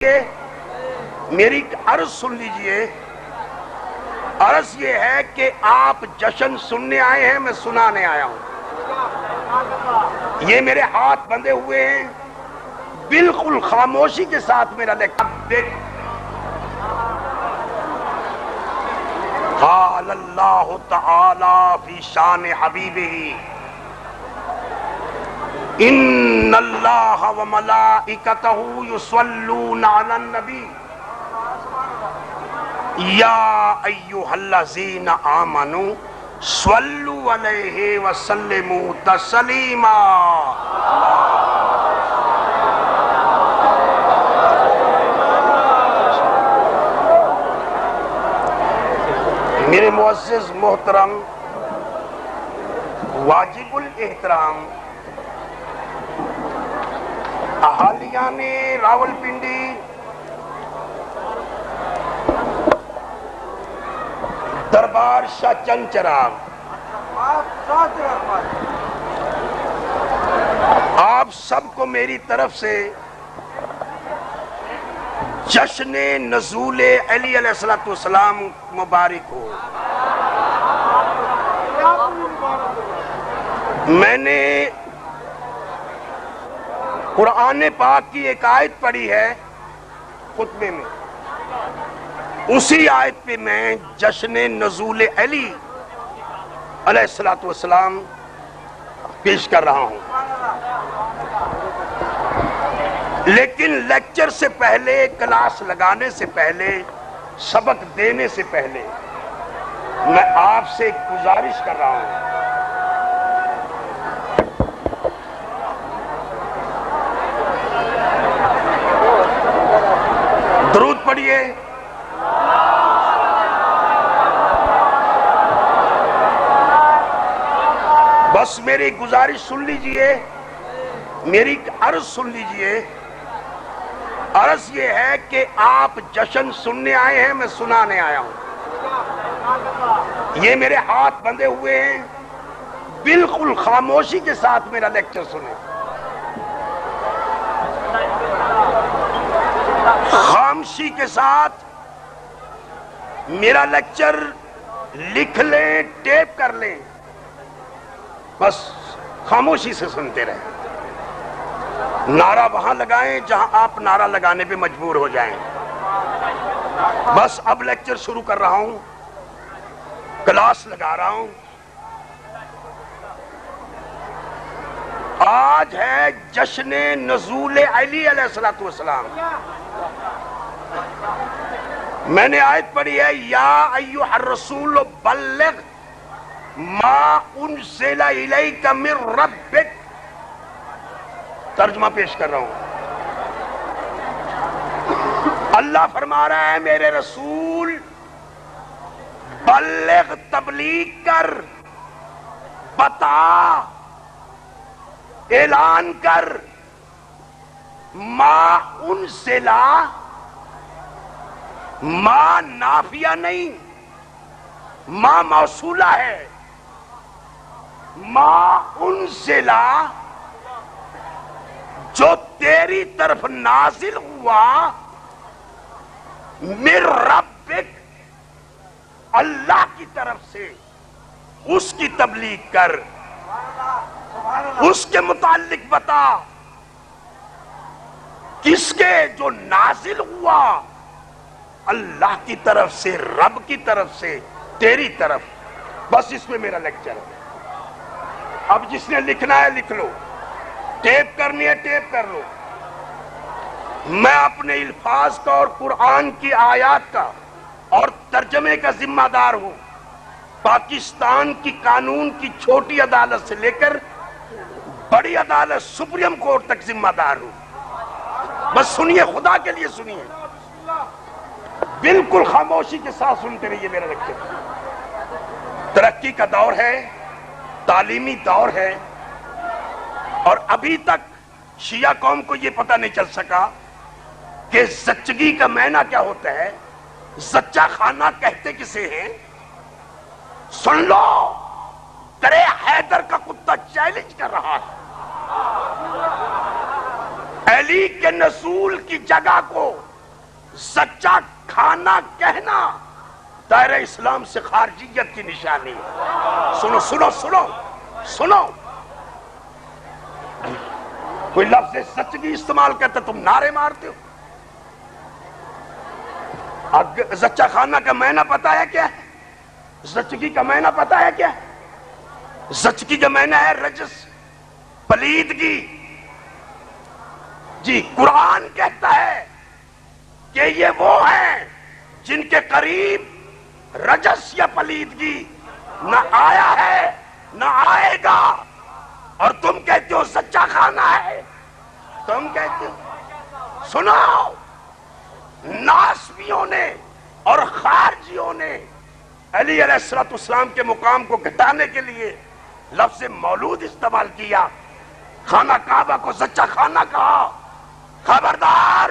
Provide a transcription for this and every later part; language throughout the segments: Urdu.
میری عرض سن لیجئے. عرض یہ ہے کہ آپ جشن سننے آئے ہیں، میں سنانے آیا ہوں. یہ میرے ہاتھ بندھے ہوئے ہیں، بالکل خاموشی کے ساتھ میرا لیکچر. قال اللہ تعالی فی شان حبیبہ ان اللہ وملائکتہ یصلون علی النبی یا ایھا الذین آمنوا صلوا علیہ وسلموا تسلیما. میرے معزز محترم واجب الاحترام اہالیان راولپنڈی، دربار شاہ چند چراغ، آپ سب کو میری طرف سے جشن نزول علی علیہ السلام مبارک ہو. میں نے قرآن پاک کی ایک آیت پڑھی ہے خطبے میں، اسی آیت پہ میں جشن نزول علی علیہ السلام پیش کر رہا ہوں. لیکن لیکچر سے پہلے، کلاس لگانے سے پہلے، سبق دینے سے پہلے میں آپ سے ایک گزارش کر رہا ہوں. درود پڑھیے. بس میری گزارش سن لیجئے، میری عرض سن لیجئے. عرض یہ ہے کہ آپ جشن سننے آئے ہیں، میں سنانے آیا ہوں. یہ میرے ہاتھ بندھے ہوئے ہیں، بالکل خاموشی کے ساتھ میرا لیکچر سنیں. خاموشی کے ساتھ میرا لیکچر لکھ لیں، ٹیپ کر لیں، بس خاموشی سے سنتے رہیں. نعرہ وہاں لگائیں جہاں آپ نعرہ لگانے پہ مجبور ہو جائیں. بس اب لیکچر شروع کر رہا ہوں، کلاس لگا رہا ہوں. آج ہے جشن نزول علی علیہ السلام. میں نے آیت پڑھی ہے یا ایھا الرسول بلغ ما انزل الیک من ربک. ترجمہ پیش کر رہا ہوں. اللہ فرما رہا ہے میرے رسول بلغ، تبلیغ کر، بتا، اعلان کر. ما انزلا، ما نافیہ نہیں، ما موصولہ ہے. ما انزلا جو تیری طرف نازل ہوا، من ربک، اللہ کی طرف سے، اس کی تبلیغ کر، اس کے متعلق بتا. کس کے؟ جو نازل ہوا اللہ کی طرف سے، رب کی طرف سے، تیری طرف. بس اس میں میرا لیکچر ہے. اب جس نے لکھنا ہے لکھ لو، ٹیپ کرنی ہے ٹیپ کر لو. میں اپنے الفاظ کا اور قرآن کی آیات کا اور ترجمے کا ذمہ دار ہوں. پاکستان کی قانون کی چھوٹی عدالت سے لے کر بڑی عدالت سپریم کورٹ تک ذمہ دار ہوں. بس سنیے، خدا کے لیے سنیے، بالکل خاموشی کے ساتھ سنتے رہیے میرا لیکچر. ترقی کا دور ہے، تعلیمی دور ہے، اور ابھی تک شیعہ قوم کو یہ پتہ نہیں چل سکا کہ زچگی کا معنی کیا ہوتا ہے. زچہ خانہ کہتے کسے ہیں؟ سن لو، ترے حیدر کا کتا چیلنج کر رہا ہے. علی کے نزول کی جگہ کو سچا کھانا کہنا دائرہ اسلام سے خارجیت کی نشانی ہے۔ سنو سنو سنو سنو، کوئی لفظ سچگی استعمال کرتا تم نعرے مارتے ہو۔ سچا کھانا کا معنی پتا ہے کیا ہے؟ سچگی کا معنی پتا ہے کیا ہے؟ سچگی کا معنی ہے رجس، پلیدگی۔ جی قرآن کہتا ہے کہ یہ وہ ہیں جن کے قریب رجس یا پلیدگی نہ آیا ہے نہ آئے گا، اور تم کہتے ہو سچا کھانا ہے۔ تم کہتے ہو، سنو، ناسبیوں نے اور خارجیوں نے علی علیہ السلام کے مقام کو گھٹانے کے لیے لفظ مولود استعمال کیا، خانہ کعبہ کو سچا کھانا کہا۔ خبردار،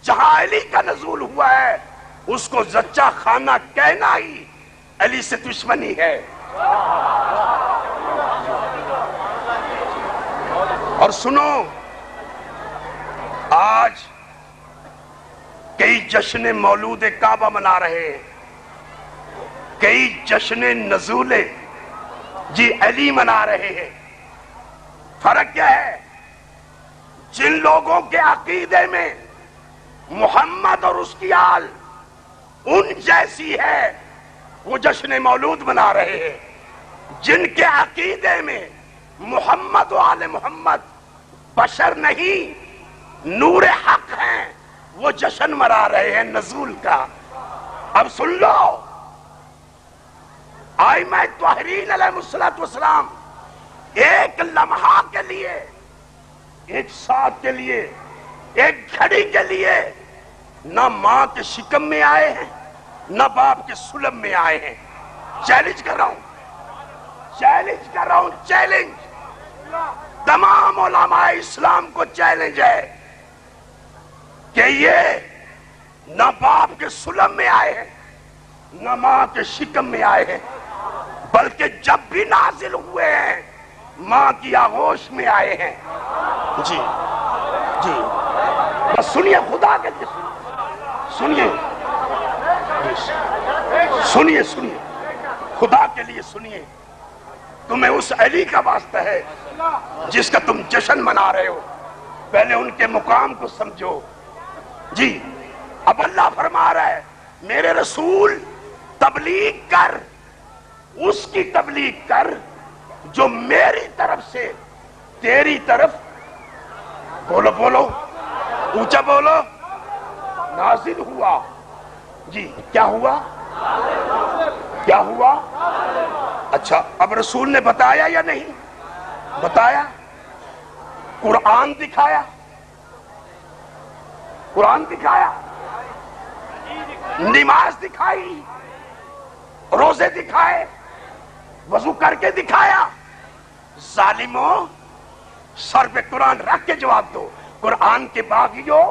جہاں علی کا نزول ہوا ہے اس کو سچا کھانا کہنا ہی علی سے دشمنی ہے۔ اور سنو، آج کئی جشن مولود کعبہ منا رہے ہیں، کئی جشن نزول جی علی منا رہے ہیں۔ فرق کیا ہے؟ جن لوگوں کے عقیدے میں محمد اور اس کی آل ان جیسی ہے وہ جشن مولود منا رہے ہیں، جن کے عقیدے میں محمد و آل محمد بشر نہیں نور حق ہیں، وہ جشن منا رہے ہیں نزول کا۔ اب سن لو، ائمہ طاہرین علیہ السلام ایک لمحہ کے لیے، ایک ساتھ کے لیے، ایک گھڑی کے لیے نہ ماں کے شکم میں آئے ہیں نہ باپ کے سلم میں آئے ہیں۔ چیلنج کر رہا ہوں، چیلنج کر رہا ہوں، چیلنج تمام علماء اسلام کو چیلنج ہے کہ یہ نہ باپ کے سلم میں آئے ہیں نہ ماں کے شکم میں آئے ہیں، بلکہ جب بھی نازل ہوئے ہیں ماں کی آغوش میں آئے ہیں۔ جی جی بس سنیے، خدا کے لیے سنیے، سنیے سنیے، خدا کے لیے سنیے۔ تمہیں اس علی کا واسطہ ہے جس کا تم جشن منا رہے ہو، پہلے ان کے مقام کو سمجھو۔ جی اب اللہ فرما رہا ہے میرے رسول تبلیغ کر، اس کی تبلیغ کر جو میری طرف سے تیری طرف، بولو بولو اونچا بولو، نازل ہوا۔ جی کیا ہوا؟ کیا ہوا؟ اچھا اب رسول نے بتایا یا نہیں بتایا؟ قرآن دکھایا، قرآن دکھایا، نماز دکھائی، روزے دکھائے، وضو کر کے دکھایا۔ ظالموں، سر پہ قرآن رکھ کے جواب دو۔ قرآن کے باغیوں،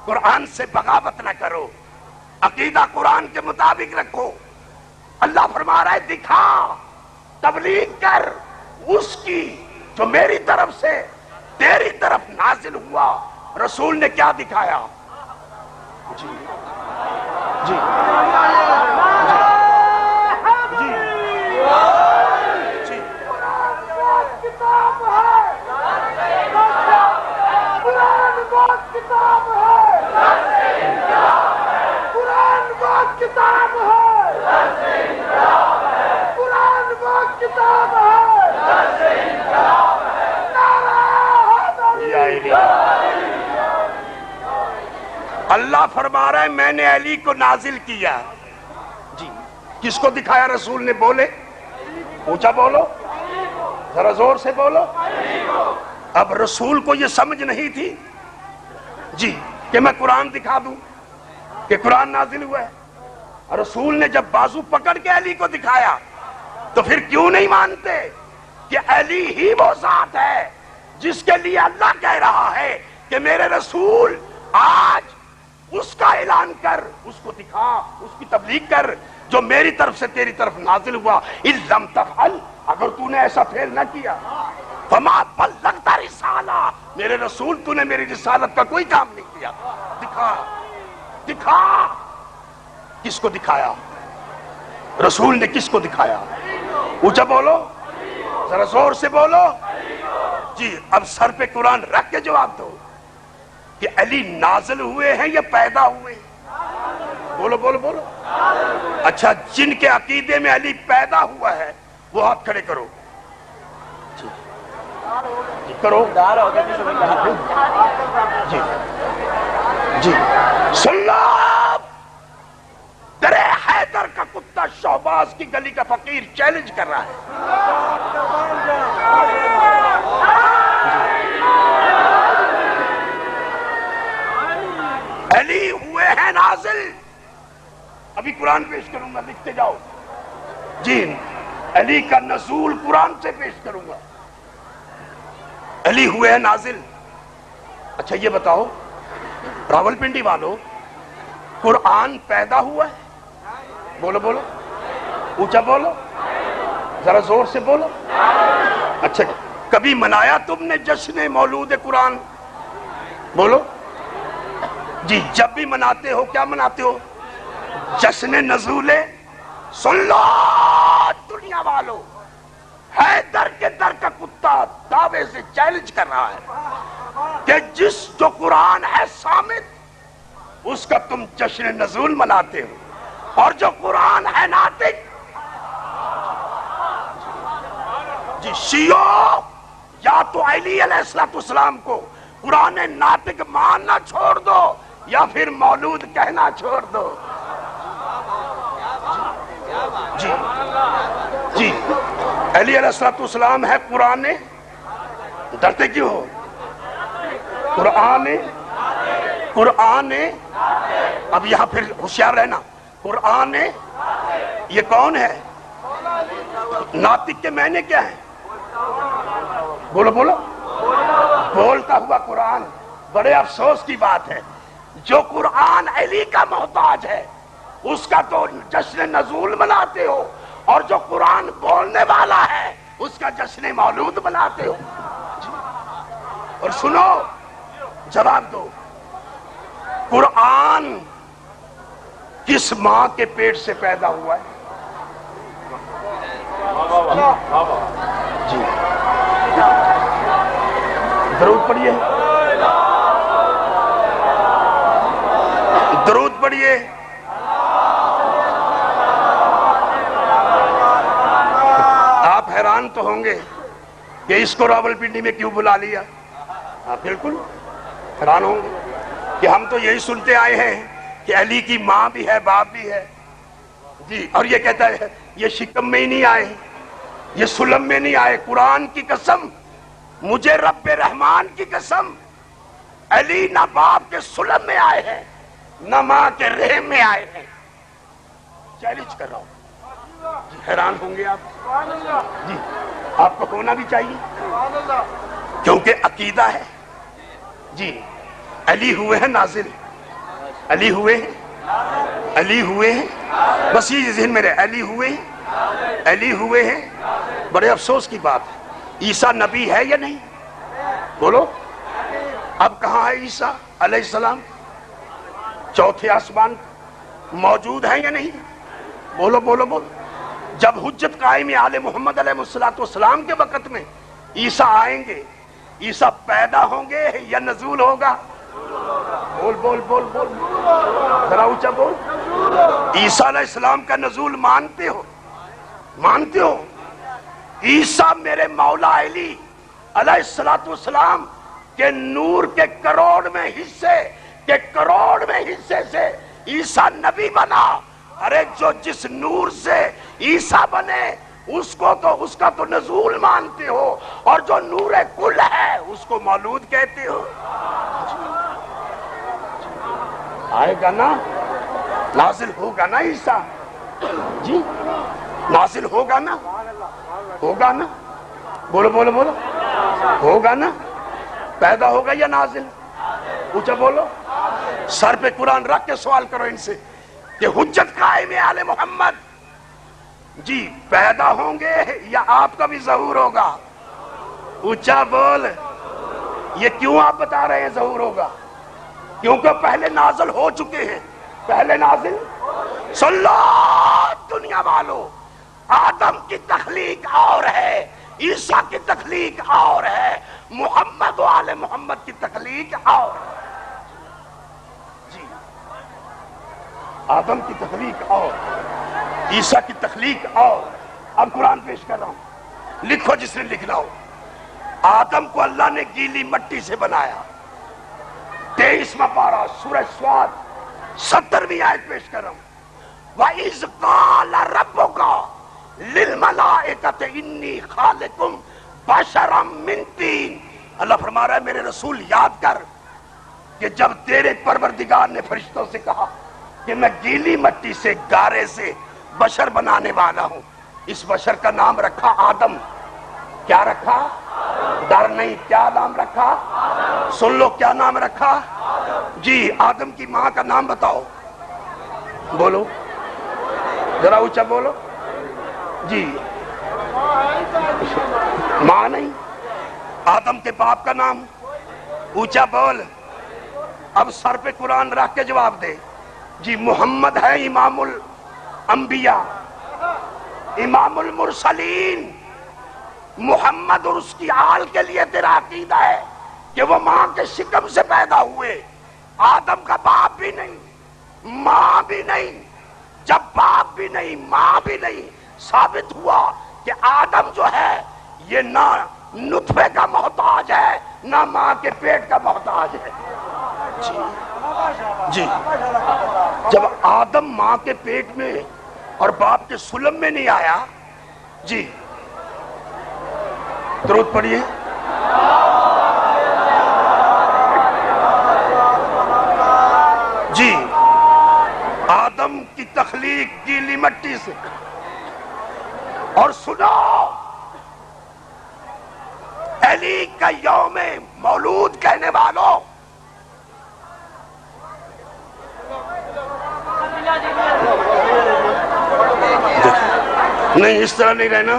قرآن سے بغاوت نہ کرو، عقیدہ قرآن کے مطابق رکھو۔ اللہ فرما رہا ہے دکھا، تبلیغ کر اس کی جو میری طرف سے تیری طرف نازل ہوا۔ رسول نے کیا دکھایا؟ جی جی اللہ فرما رہا ہے میں نے علی کو نازل کیا۔ جی کس کو دکھایا رسول نے؟ بولے، اونچا بولو، ذرا زور سے بولو۔ اب رسول کو یہ سمجھ نہیں تھی جی کہ میں قرآن دکھا دوں کہ قرآن نازل ہوا ہے۔ رسول نے جب بازو پکڑ کے علی کو دکھایا تو پھر کیوں نہیں مانتے کہ علی ہی وہ ذات ہے جس کے لیے اللہ کہہ رہا ہے کہ میرے رسول آج اس کا اعلان کر، اس کو دکھا، اس کی تبلیغ کر جو میری طرف سے تیری طرف نازل ہوا۔ اِن لم تفعل، اگر تو نے ایسا فعل نہ کیا، فما بلغت رسالہ، میرے رسول تو نے میری رسالت کا کوئی کام نہیں کیا۔ دکھا دکھا. کس کو دکھایا؟ رسول نے کس کو دکھایا؟ اونچا بولو, ذرا زور سے بولو. جی اب سر پہ قرآن رکھ کے جواب دو کہ علی نازل ہوئے ہیں یا پیدا ہوئے ہیں؟ بولو بولو بولو. اچھا, جن کے عقیدے میں علی پیدا ہوا ہے وہ ہاتھ کھڑے کرو. جی کرو. جی جی سن لو, درے حیدر کا کتا شہباز کی گلی کا فقیر چیلنج کر رہا ہے. علی ہوئے ہیں نازل. ابھی قرآن پیش کروں گا, لکھتے جاؤ. جی علی کا نزول قرآن سے پیش کروں گا. علی ہوئے ہیں نازل. اچھا یہ بتاؤ راولپنڈی والو, قرآن پیدا ہوا ہے؟ بولو بولو, اونچا بولو, ذرا زور سے بولو. اچھا, کبھی منایا تم نے جشن مولود قرآن؟ بولو. جی جب بھی مناتے ہو کیا مناتے ہو؟ جشن نزول. سن لو دنیا والو, حیدر کے در کا کتا دعوے سے چیلنج کر رہا ہے کہ جو قرآن ہے صامت اس کا تم جشن نزول مناتے ہو, اور جو قرآن ہے ناطق. جی شیعو, یا تو علی علیہ السلام کو قرآن ناطق ماننا چھوڑ دو یا پھر مولود کہنا چھوڑ دو. جی جی علی علیہ السلام ہے قرآن. ڈرتے کیوں ہو؟ قرآن. اب یہاں پھر ہوشیار رہنا. قرآن یہ کون ہے؟ ناطق کے معنی کیا ہے؟ بولو بولو. بولتا ہوا قرآن. بڑے افسوس کی بات ہے, جو قرآن علی کا محتاج ہے اس کا تو جشن نزول مناتے ہو, اور جو قرآن بولنے والا ہے اس کا جشن مولود مناتے ہو. اور سنو, جواب دو, قرآن کس ماں کے پیٹ سے پیدا ہوا ہے؟ جی درود پڑھیے, درود پڑھیے. آپ حیران تو ہوں گے کہ اس کو راولپنڈی میں کیوں بلا لیا. ہاں بالکل حیران ہوں گے کہ ہم تو یہی سنتے آئے ہیں کہ علی کی ماں بھی ہے باپ بھی ہے. جی اور یہ کہتا ہے یہ شکم میں ہی نہیں آئے, یہ سلم میں نہیں آئے. قرآن کی قسم, مجھے رب رحمان کی قسم, علی نہ باپ کے سلم میں آئے ہیں نہ ماں کے رحم میں آئے ہیں. چیلنج کر رہا ہوں. جی حیران ہوں گے آپ. جی آپ کو ہونا بھی چاہیے کیونکہ عقیدہ ہے. جی علی ہوئے ہیں نازل. علی ہوئے ہیں, علی ہوئے ہیں, بس یہ ذہن میں رہے. علی ہوئے ہیں, علی ہوئے ہیں. بڑے افسوس کی بات ہے, عیسیٰ نبی ہے یا نہیں؟ بولو. اب کہاں ہے عیسیٰ علیہ السلام؟ چوتھے آسمان موجود ہیں یا نہیں؟ بولو بولو بولو. جب حجت قائم آل محمد علیہ السلام کے وقت میں عیسیٰ آئیں گے, عیسیٰ پیدا ہوں گے یا نزول ہوگا؟ بول بول بول بول, ذرا اونچا بول. عیسیٰ علیہ السلام کا نزول مانتے ہو؟ مانتے ہو؟ عیسیٰ میرے مولا علی علیہ السلام کے نور کے کروڑ میں حصے سے عیسیٰ نبی بنا. ارے جو جس نور سے عیسیٰ بنے اس کا تو نزول مانتے ہو, اور جو نور کل ہے اس کو مولود کہتے ہو. آئے گا نا, نازل ہوگا نا عیسیٰ. جی نازل ہوگا نا, ہوگا نا. بولو بولو بولو, ہوگا نا. پیدا ہوگا یا نازل؟ اونچا بولو. سر پہ قرآن رکھ کے سوال کرو ان سے کہ حجت قائم آل محمد جی پیدا ہوں گے یا آپ کا بھی ظہور ہوگا؟ اونچا بول. یہ کیوں آپ بتا رہے ہیں ظہور ہوگا؟ کیونکہ پہلے نازل ہو چکے ہیں. پہلے نازل سن لو دنیا والو، آدم کی تخلیق اور ہے، عیسیٰ کی تخلیق اور ہے، محمد و آل محمد کی تخلیق اور ہے. جی آدم کی تخلیق اور، عیسیٰ کی تخلیق اور. اب قرآن پیش کر رہا ہوں، لکھو جس نے لکھنا ہو. آدم کو اللہ نے گیلی مٹی سے بنایا. 23واں پارہ سورہ سواد 70ویں آیت پیش کر رہا ہوں. وَإِذْ قَالَ رَبُّكَ لِلْمَلَائِكَةِ إِنِّي خَالِقٌ بَشَرًا مِّن طِينٍ. اللہ فرما رہا ہے میرے رسول یاد کر کہ جب تیرے پروردگار نے فرشتوں سے کہا کہ میں گیلی مٹی سے، گارے سے بشر بنانے والا ہوں. اس بشر کا نام رکھا آدم. کیا رکھا؟ ڈر نہیں. کیا نام رکھا؟ سن لو کیا نام رکھا. جی آدم کی ماں کا نام بتاؤ. بولو ذرا اونچا بولو. جی ماں نہیں. آدم کے باپ کا نام اونچا بول. اب سر پہ قرآن رکھ کے جواب دے. جی محمد ہے امام الانبیاء، امام المرسلین. محمد اور اس کی آل کے لیے تیرا عقیدہ ہے کہ وہ ماں کے شکم سے پیدا ہوئے. آدم کا باپ بھی نہیں، ماں بھی نہیں. جب باپ بھی نہیں، ماں بھی نہیں، ثابت ہوا کہ آدم جو ہے یہ نہ نطفے کا محتاج ہے نہ ماں کے پیٹ کا محتاج ہے. جی جب آدم ماں کے پیٹ میں اور باپ کے سلم میں نہیں آیا، جی درود پڑھیے. جی آدم کی تخلیق گیلی مٹی سے. اور سنو علی کا یوم مولود کہنے والوں، نہیں اس طرح نہیں رہنا.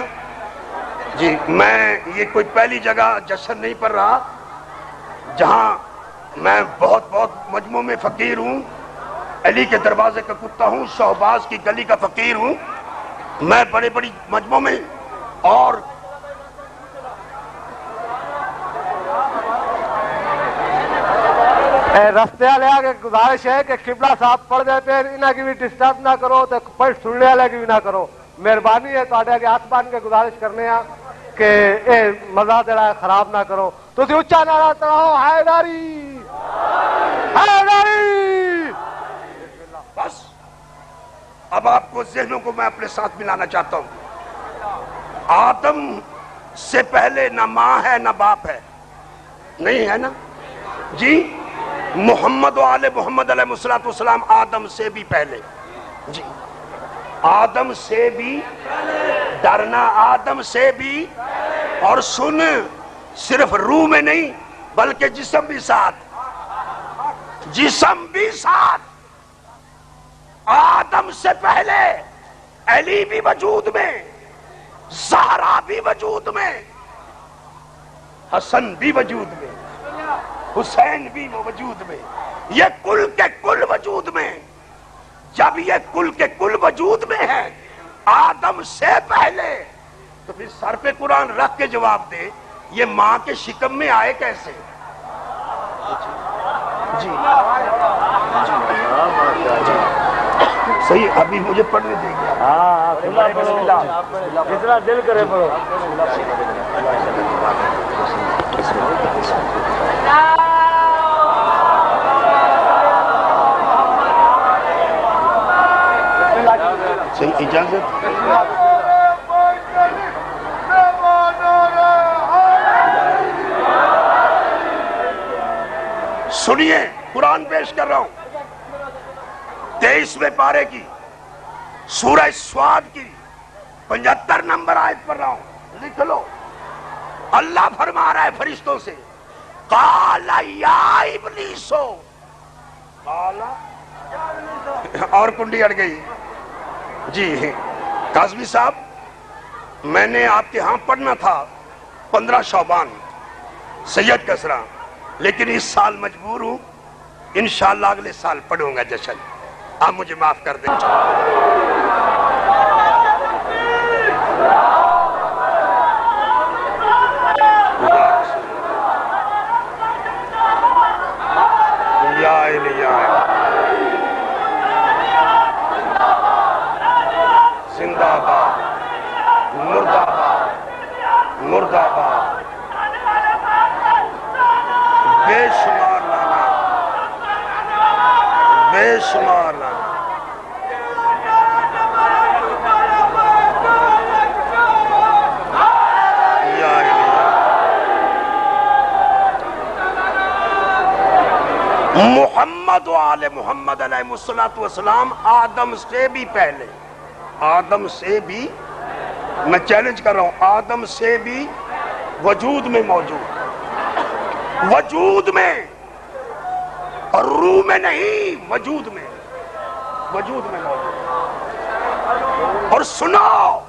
جی میں یہ کوئی پہلی جگہ جشن نہیں پڑھ رہا جہاں میں بہت مجموع میں فقیر ہوں. علی کے دروازے کا کتا ہوں، شہباز کی گلی کا فقیر ہوں. میں بڑے مجموع میں اور رستے والے آگے گزارش ہے کہ قبلہ صاحب پڑھ دے پھر انہاں کی بھی ڈسٹرب نہ کرو تے پڑھ سننے والے کی بھی نہ کرو. مہربانی ہے تواڈے اگے ہاتھ بن کے گزارش کرنے ہاں کہ اے مزہ جڑا ہے خراب نہ کرو. تسی اچا نعرہ چڑھاؤ حیدری حیدری. بس اب آپ کو ذہنوں کو میں اپنے ساتھ ملانا چاہتا ہوں. آدم سے پہلے نہ ماں ہے نہ باپ ہے. نہیں ہے نا جی. محمد و آل محمد علیہ السلام آدم سے بھی پہلے. جی آدم سے بھی ڈرنا، آدم سے بھی. اور سن صرف روح میں نہیں بلکہ جسم بھی ساتھ، جسم بھی ساتھ. آدم سے پہلے علی بھی وجود میں، زہرا بھی وجود میں، حسن بھی وجود میں، حسین بھی وجود میں. یہ کل کے کل وجود میں. جب یہ کل کے کل وجود میں ہے آدم سے پہلے، تو پھر سر پہ قرآن رکھ کے جواب دے یہ ماں کے شکم میں آئے کیسے. جی صحیح. ابھی مجھے پڑھنے دیں گے. جتنا دل کرے پڑھو. صحیح اجازت. سنیے قرآن پیش کر رہا ہوں 23ویں پارے کی سورہ سواد کی 75 نمبر آیت پڑھ رہا ہوں. لکھ لو. اللہ فرما رہا ہے فرشتوں سے، قال یا ابلیسو. اور کنڈی اڑ گئی. جی قاضمی صاحب میں نے آپ کے ہاں پڑھنا تھا 15 شعبان سید کسرا، لیکن اس سال مجبور ہوں انشاءاللہ اگلے سال پڑھوں گا جشن. آپ مجھے معاف کر دیں. یا الہی زندہ باد، مردہ باد، مردہ باد. بے شمار لانا، بے شمار لانا. یا محمد و آل محمد علیہ السلام آدم سے بھی پہلے، آدم سے بھی، میں چیلنج کر رہا ہوں، آدم سے بھی وجود میں موجود، وجود میں، اور روح میں نہیں، وجود میں، وجود میں موجود. اور سناؤ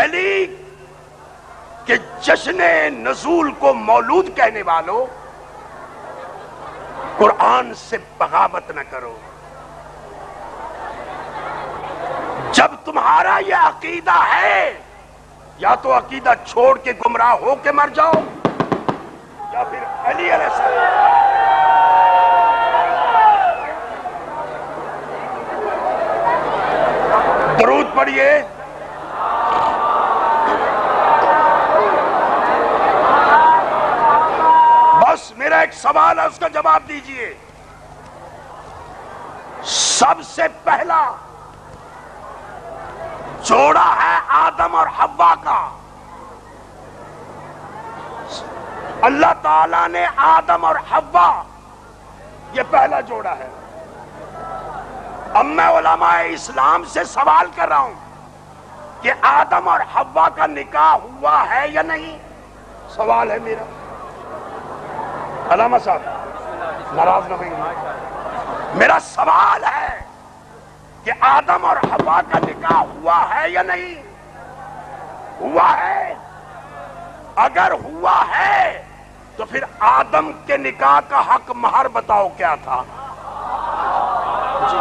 علی کہ جشن نزول کو مولود کہنے والوں، قرآن سے بغاوت نہ کرو. جب تمہارا یہ عقیدہ ہے، یا تو عقیدہ چھوڑ کے گمراہ ہو کے مر جاؤ، یا پھر علی علیہ السلام. درود پڑھیے. بس میرا ایک سوال ہے، اس کا جواب دیجئے. سب سے پہلا جوڑا ہے آدم اور حوا کا. اللہ تعالیٰ نے آدم اور حوا، یہ پہلا جوڑا ہے. اب میں علماء اسلام سے سوال کر رہا ہوں کہ آدم اور حوا کا نکاح ہوا ہے یا نہیں؟ سوال ہے میرا. علامہ صاحب ناراض نہ ہوئیں. میرا سوال ہے کہ آدم اور حوا کا نکاح ہوا ہے یا نہیں؟ ہوا ہے. اگر ہوا ہے تو پھر آدم کے نکاح کا حق مہر بتاؤ کیا تھا؟ جی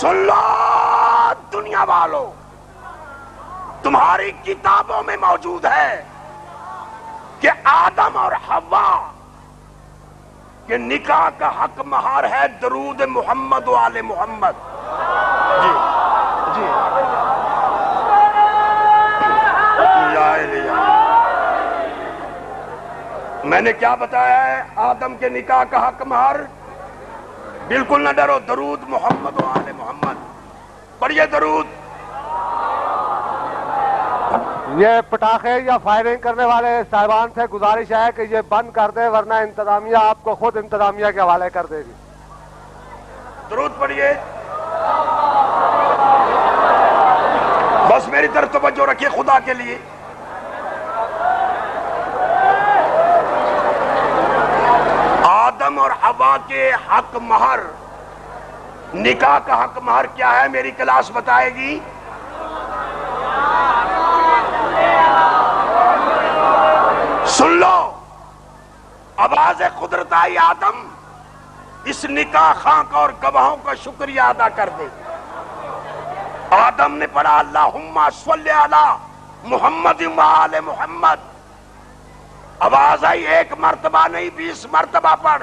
سن لو دنیا والوں، تمہاری کتابوں میں موجود ہے کہ آدم اور حوا کہ نکاح کا حق مہر ہے درود محمد و آل محمد. جی جی یا الہی. میں نے کیا بتایا ہے؟ آدم کے نکاح کا حق مہر. بالکل نہ ڈرو. درود محمد و آل محمد پڑھیے. درود. یہ پٹاخے یا فائرنگ کرنے والے صاحبان سے گزارش ہے کہ یہ بند کر دے، ورنہ انتظامیہ آپ کو خود انتظامیہ کے حوالے کر دے گی. درود پڑھیے. بس میری طرف توجہ رکھیے خدا کے لیے. آدم اور حوا کے حق مہر، نکاح کا حق مہر کیا ہے؟ میری کلاس بتائے گی. سن لو، آواز قدرت آئی. آدم اس نکاح خاں کا اور گواہوں کا شکریہ ادا کر دے. آدم نے پڑھا اللہم صلی علی محمد و آل محمد. آواز آئی ایک مرتبہ نہیں 20 مرتبہ پڑھ.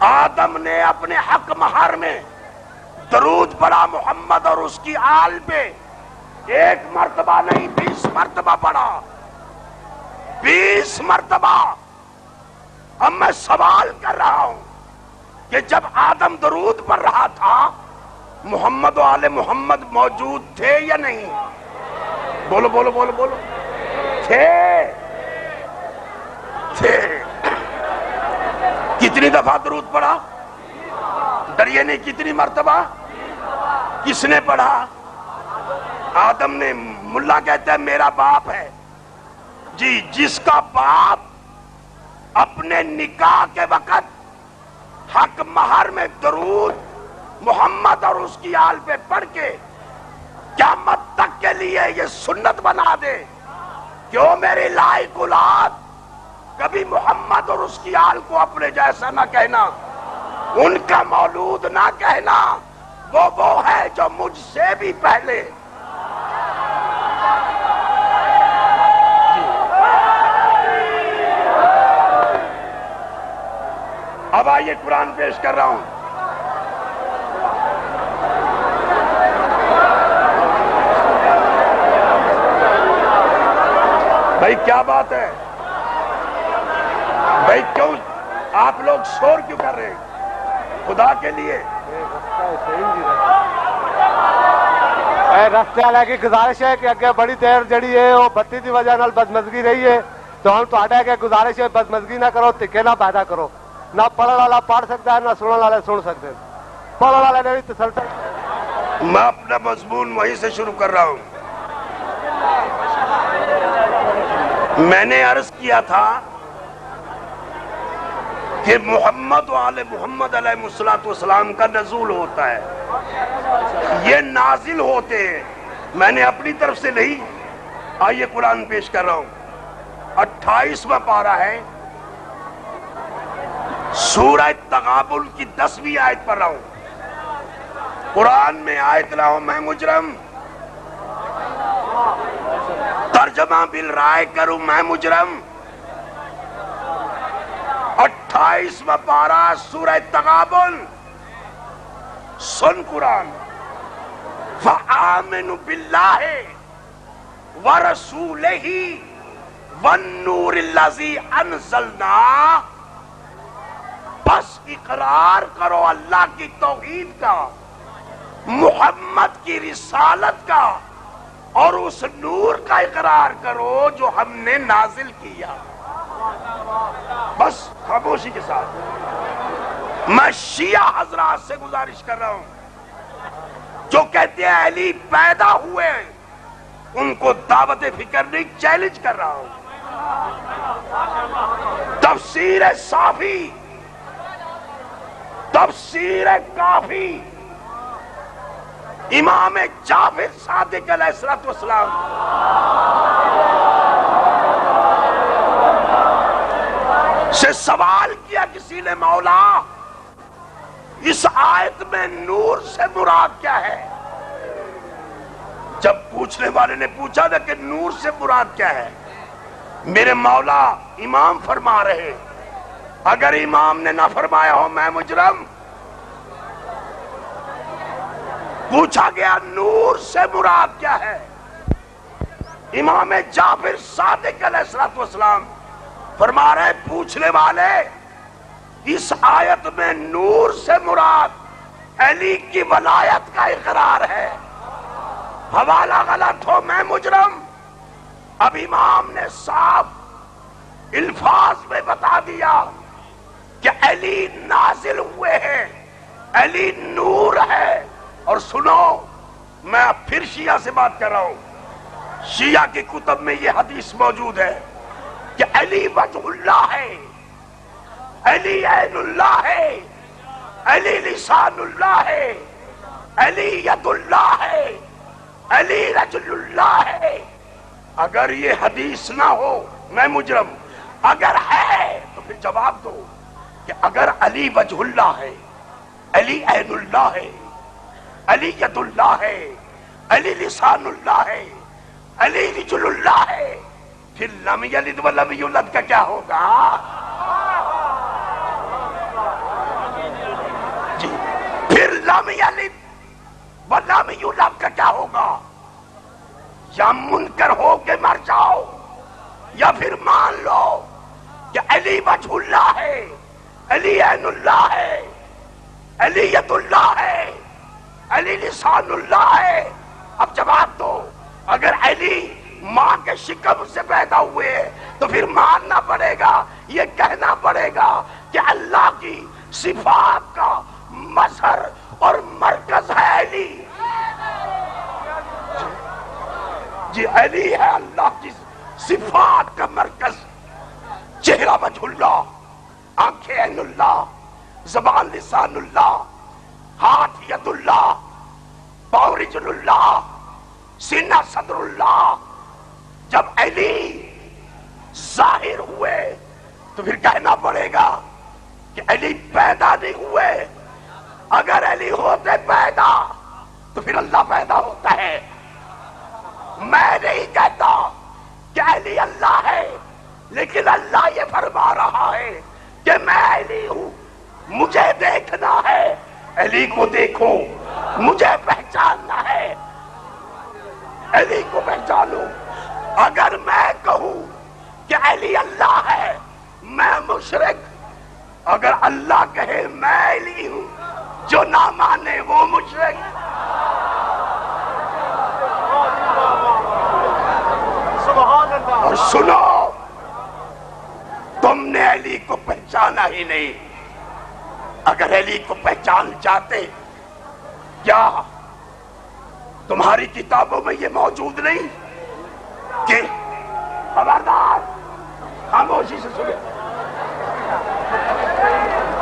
آدم نے اپنے حق مہر میں درود پڑھا محمد اور اس کی آل پہ. ایک مرتبہ نہیں 20 مرتبہ پڑھا. 20 مرتبہ. اب میں سوال کر رہا ہوں کہ جب آدم درود پڑھ رہا تھا محمد و آل محمد موجود تھے یا نہیں؟ بولو بولو بولو بولو. تھے. کتنی دفعہ درود پڑھا؟ ڈریے نہیں. کتنی مرتبہ؟ کس نے پڑھا؟ آدم نے. ملا کہتا ہے میرا باپ ہے. جی جس کا باپ اپنے نکاح کے وقت حق مہر میں درود محمد اور اس کی آل پہ پڑھ کے قیامت تک کے لیے یہ سنت بنا دے کہ وہ میری لائق اولاد کبھی محمد اور اس کی آل کو اپنے جیسا نہ کہنا، ان کا مولود نہ کہنا، وہ ہے جو مجھ سے بھی پہلے۔ اب آئیے قرآن پیش کر رہا ہوں۔ بھائی کیا بات ہے بھائی، کیوں آپ لوگ شور کیوں کر رہے ہیں خدا کے لیے؟ رستے والے کی گزارش ہے کہ اگے بڑی دیر جڑی ہے وہ بتی دی وجہ نال بدمزگی رہی ہے، تو ہم تہاڈے اگے گزارش ہے بدمزگی نہ کرو، تکے نہ پیدا کرو۔ نہ پڑھن والا پڑھ سکتا ہے، نہ سنن والے سن سکتے ہیں۔ پڑھن والے نے بھی تسلسل، میں اپنا مضمون وہیں سے شروع کر رہا ہوں۔ میں نے عرض کیا تھا کہ محمد و آل محمد علیہ السلام کا نزول ہوتا ہے، یہ نازل ہوتے ہیں، میں نے اپنی طرف سے نہیں۔ آئیے قرآن پیش کر رہا ہوں، 28واں پارہ ہے، سورہ تغابن کی 10ویں آیت پڑھ رہا ہوں۔ قرآن میں آیت لاؤ میں مجرم، ترجمہ بالرائے کروں میں مجرم۔ 28واں پارہ سورہ تغابن، سن قرآن، فآمنوا باللہ ورسولہ والنور الذی انزلنا، بس اقرار کرو اللہ کی توحید کا، محمد کی رسالت کا، اور اس نور کا اقرار کرو جو ہم نے نازل کیا۔ بس خاموشی کے ساتھ میں شیعہ حضرات سے گزارش کر رہا ہوں جو کہتے ہیں علی پیدا ہوئے، ان کو دعوت فکر نہیں، چیلنج کر رہا ہوں۔ تفسیر صافی، تفسیر کافی، امام جعفر صادق علیہ السلام سے سوال کیا کسی نے، مولا اس آیت میں نور سے مراد کیا ہے؟ جب پوچھنے والے نے پوچھا نا کہ نور سے مراد کیا ہے، میرے مولا امام فرما رہے، اگر امام نے نہ فرمایا ہو میں مجرم۔ پوچھا گیا نور سے مراد کیا ہے، امام جعفر صادق علیہ السلام فرما رہے پوچھنے والے اس آیت میں نور سے مراد علی کی ولایت کا اقرار ہے، حوالہ غلط ہو میں مجرم۔ اب امام نے صاف الفاظ میں بتا دیا کہ علی نازل ہوئے ہیں، علی نور ہے۔ اور سنو، میں اب پھر شیعہ سے بات کر رہا ہوں، شیعہ کی کتب میں یہ حدیث موجود ہے کہ علی وجہ اللہ ہے، علی عین اللہ ہے، علی لسان اللہ ہے، علی ید اللہ ہے، علی رجل اللہ ہے۔ اگر یہ حدیث نہ ہو میں مجرم، اگر ہے تو پھر جواب دو کہ اگر علی وجہ اللہ ہے، علی عین اللہ ہے، علی ید اللہ ہے، علی لسان اللہ ہے، علی رجل اللہ ہے، پھر لم یلد ولم یولد کا کیا ہوگا؟ جی پھر لم یلد ولم یولد کا کیا ہوگا؟ یا منکر ہو کے مر جاؤ یا پھر مان لو کہ علی وجہ اللہ ہے، علی عین اللہ ہے، علی ید اللہ ہے، علی لسان اللہ ہے۔ اب جواب دو، اگر علی ماں کے شکم سے پیدا ہوئے تو پھر ماننا پڑے گا، یہ کہنا پڑے گا کہ اللہ کی صفات کا مظہر اور مرکز ہے علی۔ جی علی ہے اللہ کی صفات کا مرکز، چہرہ وجہ اللہ، آنکھیں عین اللہ، زبان لسان اللہ، ہاتھ ید اللہ، پاؤں رجل اللہ، سینہ صدر اللہ. جب علی ظاہر ہوئے تو پھر کہنا پڑے گا کہ علی پیدا نہیں ہوئے. اگر علی ہوتے پیدا تو پھر اللہ پیدا ہوتا ہے. میں نہیں کہتا کہ علی اللہ ہے، لیکن اللہ یہ فرما رہا ہے کہ میں علی ہوں، مجھے دیکھنا ہے. علی کو دیکھو، مجھے پہچاننا ہے، علی کو پہچانو. اگر میں کہوں کہ علی اللہ ہے میں مشرک. اگر اللہ کہے میں علی ہوں، جو نہ مانے وہ مشرک. اور سنو، تم نے علی کو پہچانا ہی نہیں. اگر علی کو پہچان جاتے، کیا تمہاری کتابوں میں یہ موجود نہیں کہ خبردار خاموشی سے سنو،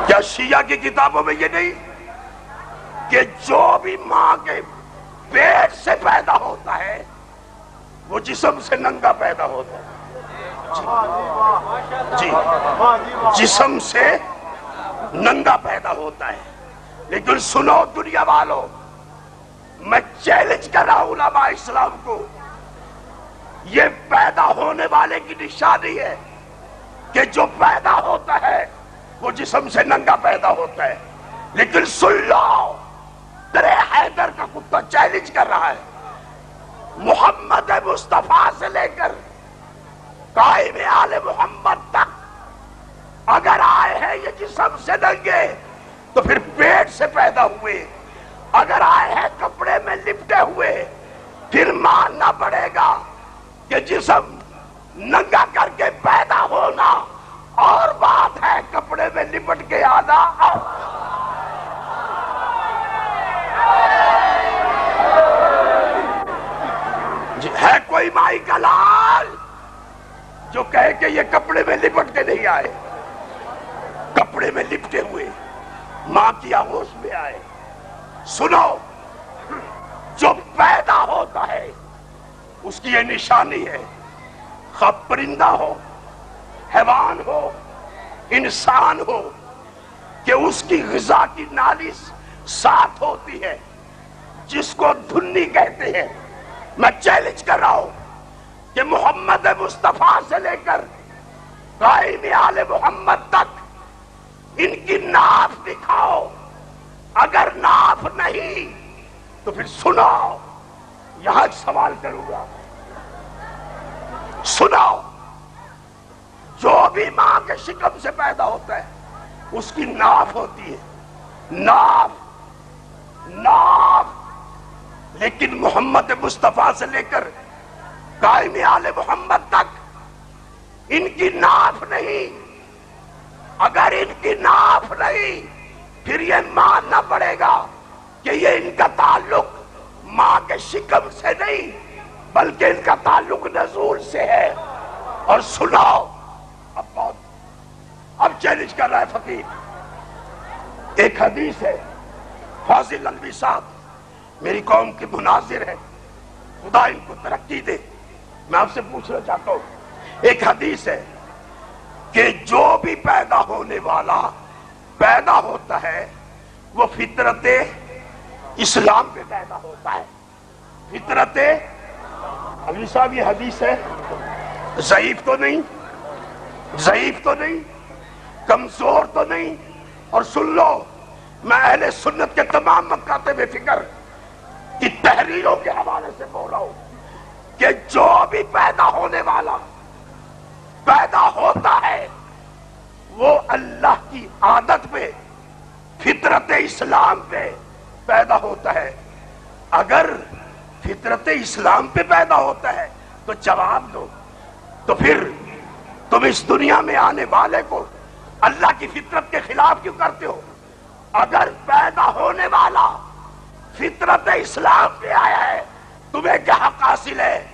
کیا شیعہ کی کتابوں میں یہ نہیں کہ جو بھی ماں کے پیٹ سے پیدا ہوتا ہے وہ جسم سے ننگا پیدا ہوتا ہے؟ جی جسم سے ننگا پیدا ہوتا ہے. لیکن سنو دنیا والوں، میں چیلنج کر رہا ہوں علماء اسلام کو، یہ پیدا ہونے والے کی نشانی ہے کہ جو پیدا ہوتا ہے وہ جسم سے ننگا پیدا ہوتا ہے. لیکن سن لو، درے حیدر کا کتا چیلنج کر رہا ہے، محمد مصطفیٰ سے لے کر قائم آل محمد تک اگر آئے ہیں یہ جسم سے ننگے تو پھر پیٹ سے پیدا ہوئے. اگر آئے ہیں کپڑے میں لپٹے ہوئے پھر ماننا پڑے گا کہ جسم ننگا کر کے پیدا ہونا اور بات ہے، کپڑے میں لپٹ کے آنا اور جی ہے کوئی مائی کا لال جو کہے کہ یہ کپڑے میں لپٹ کے نہیں آئے؟ کپڑے میں لپٹے ہوئے ماں کی آغوش میں آئے. سنو، جو پیدا ہوتا ہے اس کی یہ نشانی ہے، خواہ پرندہ ہو، حیوان ہو، انسان ہو، کہ اس کی غذا کی نالی ساتھ ہوتی ہے جس کو دھنی کہتے ہیں. میں چیلنج کر رہا ہوں کہ محمد مصطفیٰ سے لے کر قائم آل محمد تک ان کی ناف دکھاؤ. اگر ناف نہیں تو پھر سناؤ، یہاں ایک سوال کروں گا. سناؤ، جو بھی ماں کے شکم سے پیدا ہوتا ہے اس کی ناف ہوتی ہے، ناف ناف. لیکن محمد مصطفیٰ سے لے کر قائم آل محمد تک ان کی ناف نہیں. اگر ان کی ناف نہیں پھر یہ ماننا پڑے گا کہ یہ ان کا تعلق ماں کے شکم سے نہیں بلکہ ان کا تعلق نزول سے ہے. اور سناؤ، اب چیلنج کر رہا ہے فقیر. ایک حدیث ہے، فاضل الوی صاحب میری قوم کے مناظر ہے، خدا ان کو ترقی دے. میں آپ سے پوچھنا چاہتا ہوں، ایک حدیث ہے کہ جو بھی پیدا ہونے والا پیدا ہوتا ہے وہ فطرت اسلام پہ پیدا ہوتا ہے. فطرت علی صاحب یہ حدیث ہے، ضعیف تو نہیں، ضعیف تو نہیں، کمزور تو نہیں. اور سن لو، میں اہل سنت کے تمام مکاتب فکر کی تحریروں کے حوالے سے بول رہا ہوں کہ جو بھی پیدا ہونے والا پیدا ہوتا ہے وہ اللہ کی عادت پہ، فطرت اسلام پہ پیدا ہوتا ہے. اگر فطرت اسلام پہ پیدا ہوتا ہے تو جواب دو، تو پھر تم اس دنیا میں آنے والے کو اللہ کی فطرت کے خلاف کیوں کرتے ہو؟ اگر پیدا ہونے والا فطرت اسلام پہ آیا ہے تمہیں کیا حق حاصل ہے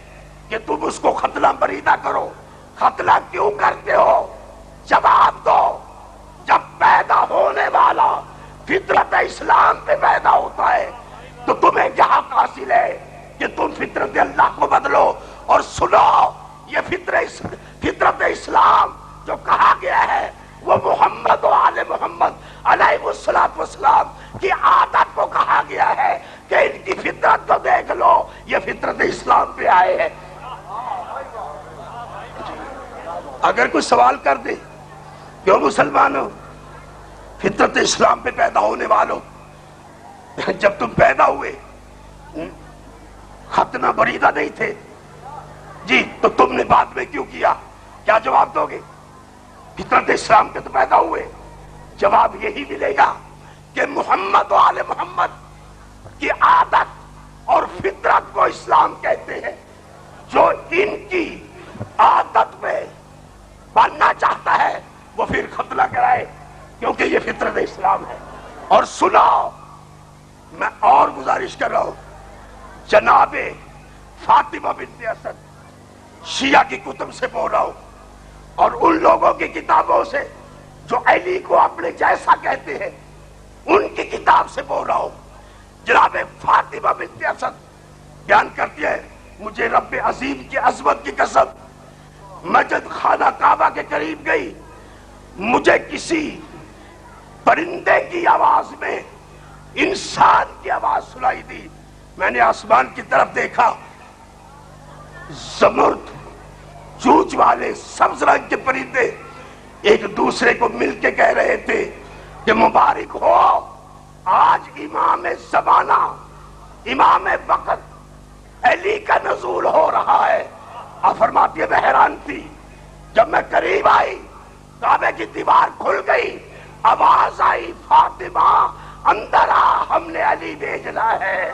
کہ تم اس کو قتل بریدہ کرو؟ قتل کیوں کرتے ہو؟ جواب دو. جب پیدا ہونے والا فطرت اسلام پہ پیدا ہوتا ہے تو تمہیں کیا حق حاصل ہے کہ تم فطرت اللہ کو بدلو؟ اور سنو، یہ فطرت اسلام جو کہا گیا ہے وہ محمد و آل محمد علیہ السلام کی عادت کو کہا گیا ہے کہ ان کی فطرت کو دیکھ لو، یہ فطرت اسلام پہ آئے ہیں۔ اگر کوئی سوال کر دے کیوں مسلمانوں فطرت اسلام پہ پیدا ہونے والوں، جب تم پیدا ہوئے ختنہ بریدہ نہیں تھے جی تو تم نے بعد میں کیوں کیا؟ کیا جواب دو گے؟ فطرت اسلام کے تو پیدا ہوئے، جواب یہی ملے گا کہ محمد و آل محمد کی عادت اور فطرت کو اسلام کہتے ہیں۔ جو ان کی عادت میں بننا چاہتا ہے وہ پھر ختنہ کرائے، کیونکہ یہ فطرت اسلام ہے۔ اور سنو، میں اور گزارش کر رہا ہوں، جناب فاطمہ بنت اسد شیعہ کی کتب سے بول رہا ہوں اور ان لوگوں کی کتابوں سے جو علی کو اپنے جیسا کہتے ہیں ان کی کتاب سے بول رہا ہوں۔ جناب فاطمہ بنت اسد بیان کرتی ہے، مجھے رب عظیم کی عظمت کی قسم میں جب خانہ کعبہ کے قریب گئی مجھے کسی پرندے کی آواز میں انسان کی آواز سنائی دی۔ میں نے آسمان کی طرف دیکھا، زمرد چونچ والے سبز رنگ کے پرندے ایک دوسرے کو مل کے کہہ رہے تھے کہ مبارک ہو، آج امام زمانہ امام وقت علی کا نزول ہو رہا ہے۔ آپ فرماتی ہے میں حیران تھی، جب میں قریب آئی کعبے کی دیوار کھل گئی، آواز آئی فاطمہ اندر آ، ہم نے علی بھیجنا ہے۔